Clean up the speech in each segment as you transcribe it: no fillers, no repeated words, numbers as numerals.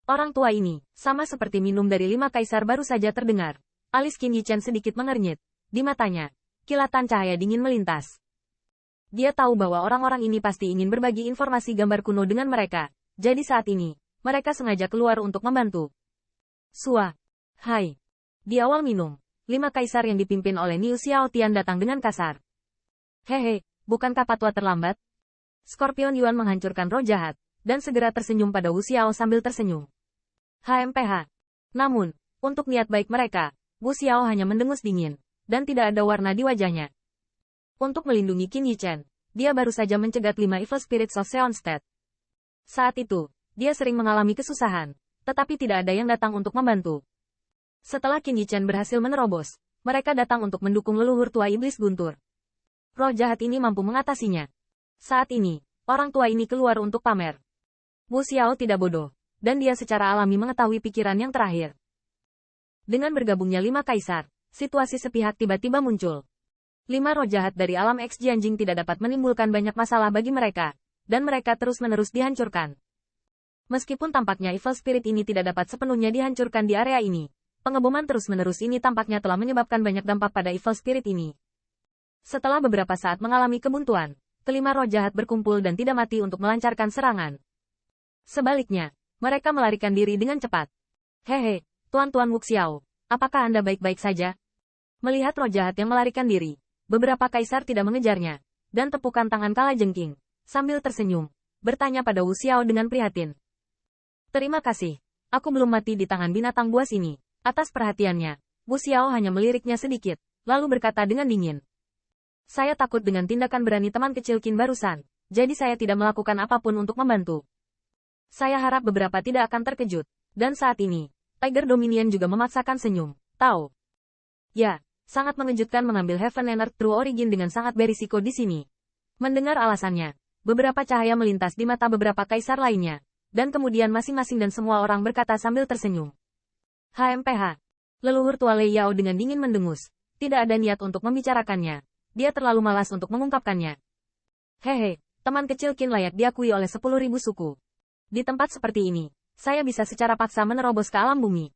Orang tua ini, sama seperti minum dari 5 kaisar baru saja terdengar. Alis Qin Yichen sedikit mengernyit. Di matanya, kilatan cahaya dingin melintas. Dia tahu bahwa orang-orang ini pasti ingin berbagi informasi gambar kuno dengan mereka. Jadi saat ini, mereka sengaja keluar untuk membantu. Sua. Hai. Di awal minum, 5 kaisar yang dipimpin oleh Niu Xiaotian datang dengan kasar. Hehe, bukankah patwa terlambat? Scorpion Yuan menghancurkan roh jahat, dan segera tersenyum pada Wu Xiao sambil tersenyum. HMPH. Namun, untuk niat baik mereka, Wu Xiao hanya mendengus dingin, dan tidak ada warna di wajahnya. Untuk melindungi Qin Yichen, dia baru saja mencegat 5 Evil Spirits of Seonstead. Saat itu, dia sering mengalami kesusahan, tetapi tidak ada yang datang untuk membantu. Setelah Qin Yichen berhasil menerobos, mereka datang untuk mendukung leluhur tua iblis guntur. Roh jahat ini mampu mengatasinya. Saat ini, orang tua ini keluar untuk pamer. Wu Xiao tidak bodoh, dan dia secara alami mengetahui pikiran yang terakhir. Dengan bergabungnya 5 kaisar, situasi sepihak tiba-tiba muncul. 5 roh jahat dari alam X Jianjing tidak dapat menimbulkan banyak masalah bagi mereka, dan mereka terus-menerus dihancurkan. Meskipun tampaknya Evil Spirit ini tidak dapat sepenuhnya dihancurkan di area ini, pengeboman terus-menerus ini tampaknya telah menyebabkan banyak dampak pada Evil Spirit ini. Setelah beberapa saat mengalami kebuntuan, kelima roh jahat berkumpul dan tidak mati untuk melancarkan serangan. Sebaliknya, mereka melarikan diri dengan cepat. Hehe, Tuan-Tuan Wu Xiao, apakah Anda baik-baik saja? Melihat roh jahat yang melarikan diri, beberapa kaisar tidak mengejarnya, dan tepukan tangan kalajengking, sambil tersenyum, bertanya pada Wu Xiao dengan prihatin. Terima kasih, aku belum mati di tangan binatang buas ini. Atas perhatiannya, Wu Xiao hanya meliriknya sedikit, lalu berkata dengan dingin. Saya takut dengan tindakan berani teman kecil Qin barusan, jadi saya tidak melakukan apapun untuk membantu. Saya harap beberapa tidak akan terkejut, dan saat ini, Tiger Dominion juga memaksakan senyum, tahu. Ya, sangat mengejutkan mengambil Heaven and Earth True Origin dengan sangat berisiko di sini. Mendengar alasannya, beberapa cahaya melintas di mata beberapa kaisar lainnya, dan kemudian masing-masing dan semua orang berkata sambil tersenyum. HMPH. Leluhur tua Lei Yao dengan dingin mendengus, tidak ada niat untuk membicarakannya. Dia terlalu malas untuk mengungkapkannya. Hehe, teman kecil Qin layak diakui oleh 10.000 suku. Di tempat seperti ini, saya bisa secara paksa menerobos ke alam bumi.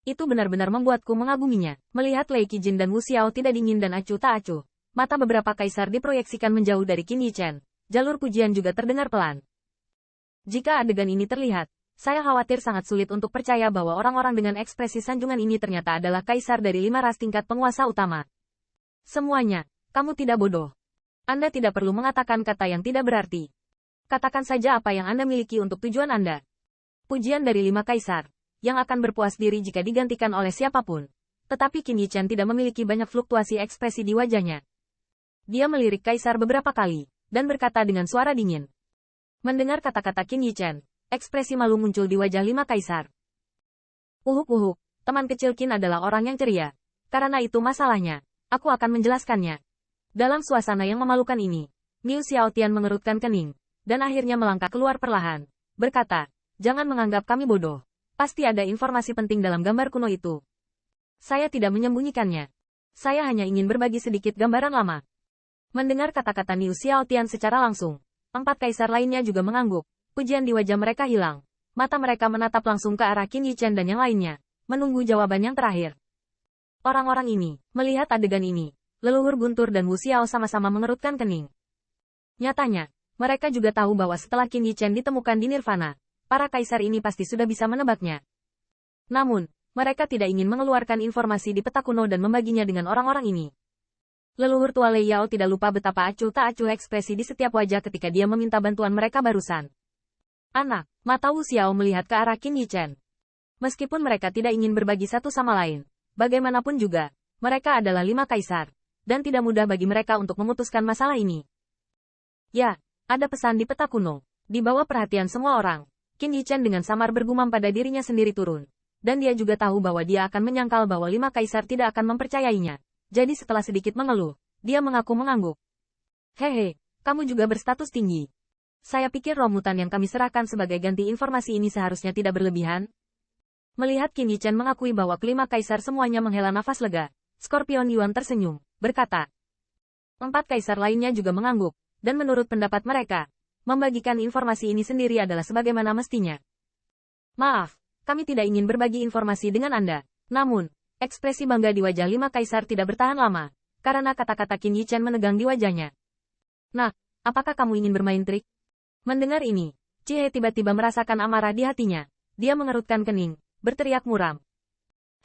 Itu benar-benar membuatku mengaguminya. Melihat Lei Qijin dan Wu Xiao tidak dingin dan acuh tak acuh, mata beberapa kaisar diproyeksikan menjauh dari Qin Yichen. Jalur pujian juga terdengar pelan. Jika adegan ini terlihat, saya khawatir sangat sulit untuk percaya bahwa orang-orang dengan ekspresi sanjungan ini ternyata adalah kaisar dari 5 ras tingkat penguasa utama. Semuanya, kamu tidak bodoh. Anda tidak perlu mengatakan kata yang tidak berarti. Katakan saja apa yang Anda miliki untuk tujuan Anda. Pujian dari 5 kaisar, yang akan berpuas diri jika digantikan oleh siapapun. Tetapi Qin Yichen tidak memiliki banyak fluktuasi ekspresi di wajahnya. Dia melirik kaisar beberapa kali, dan berkata dengan suara dingin. Mendengar kata-kata Qin Yichen, ekspresi malu muncul di wajah 5 kaisar. Uhuk-uhuk, teman kecil Qin adalah orang yang ceria. Karena itu masalahnya. Aku akan menjelaskannya. Dalam suasana yang memalukan ini, Niu Xiaotian mengerutkan kening, dan akhirnya melangkah keluar perlahan, berkata, jangan menganggap kami bodoh. Pasti ada informasi penting dalam gambar kuno itu. Saya tidak menyembunyikannya. Saya hanya ingin berbagi sedikit gambaran lama. Mendengar kata-kata Niu Xiaotian secara langsung, 4 kaisar lainnya juga mengangguk, pujian di wajah mereka hilang. Mata mereka menatap langsung ke arah Qin Yichen dan yang lainnya, menunggu jawaban yang terakhir. Orang-orang ini, melihat adegan ini, leluhur Guntur dan Wu Xiao sama-sama mengerutkan kening. Nyatanya, mereka juga tahu bahwa setelah Qin Yichen ditemukan di Nirvana, para kaisar ini pasti sudah bisa menebaknya. Namun, mereka tidak ingin mengeluarkan informasi di peta kuno dan membaginya dengan orang-orang ini. Leluhur tua Lei Yao tidak lupa betapa acuh tak acuh ekspresi di setiap wajah ketika dia meminta bantuan mereka barusan. Anak, mata Wu Xiao melihat ke arah Qin Yichen. Meskipun mereka tidak ingin berbagi satu sama lain, bagaimanapun juga, mereka adalah 5 kaisar, dan tidak mudah bagi mereka untuk memutuskan masalah ini. Ya, ada pesan di peta kuno. Di bawah perhatian semua orang, Qin Yichen dengan samar bergumam pada dirinya sendiri turun. Dan dia juga tahu bahwa dia akan menyangkal bahwa 5 kaisar tidak akan mempercayainya. Jadi setelah sedikit mengeluh, dia mengaku mengangguk. Hehe, kamu juga berstatus tinggi. Saya pikir roh mutan yang kami serahkan sebagai ganti informasi ini seharusnya tidak berlebihan. Melihat Qin Yichen mengakui bahwa kelima kaisar semuanya menghela nafas lega, Scorpion Yuan tersenyum, berkata. 4 kaisar lainnya juga mengangguk, dan menurut pendapat mereka, membagikan informasi ini sendiri adalah sebagaimana mestinya. Maaf, kami tidak ingin berbagi informasi dengan Anda. Namun, ekspresi bangga di wajah 5 kaisar tidak bertahan lama, karena kata-kata Qin Yichen menegang di wajahnya. Nah, apakah kamu ingin bermain trik? Mendengar ini, Cie tiba-tiba merasakan amarah di hatinya. Dia mengerutkan kening, berteriak muram.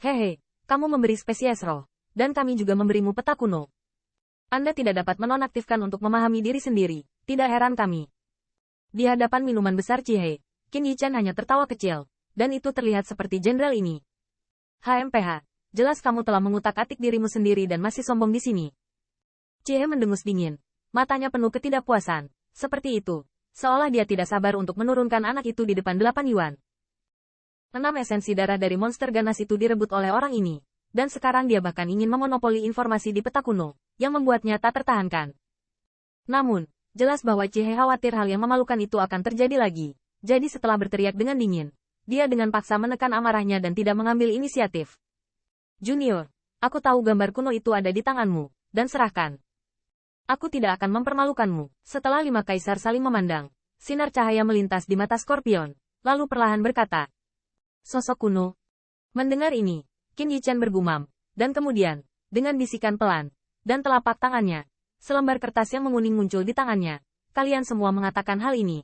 Hehe, kamu memberi spesies roh, dan kami juga memberimu peta kuno. Anda tidak dapat menonaktifkan untuk memahami diri sendiri, tidak heran kami. Di hadapan minuman besar Cie, Qin Yichen hanya tertawa kecil, dan itu terlihat seperti jenderal ini. HMPH, jelas kamu telah mengutak-atik dirimu sendiri dan masih sombong di sini. Cie mendengus dingin, matanya penuh ketidakpuasan, seperti itu, seolah dia tidak sabar untuk menurunkan anak itu di depan 8 Yuan. 6 esensi darah dari monster ganas itu direbut oleh orang ini, dan sekarang dia bahkan ingin memonopoli informasi di peta kuno, yang membuatnya tak tertahankan. Namun, jelas bahwa Cie khawatir hal yang memalukan itu akan terjadi lagi, jadi setelah berteriak dengan dingin, dia dengan paksa menekan amarahnya dan tidak mengambil inisiatif. Junior, aku tahu gambar kuno itu ada di tanganmu, dan serahkan. Aku tidak akan mempermalukanmu. Setelah 5 kaisar saling memandang, sinar cahaya melintas di mata Scorpion, lalu perlahan berkata. Sosok kuno. Mendengar ini, Qin Yichen bergumam, dan kemudian, dengan bisikan pelan, dan telapak tangannya, selembar kertas yang menguning muncul di tangannya. Kalian semua mengatakan hal ini,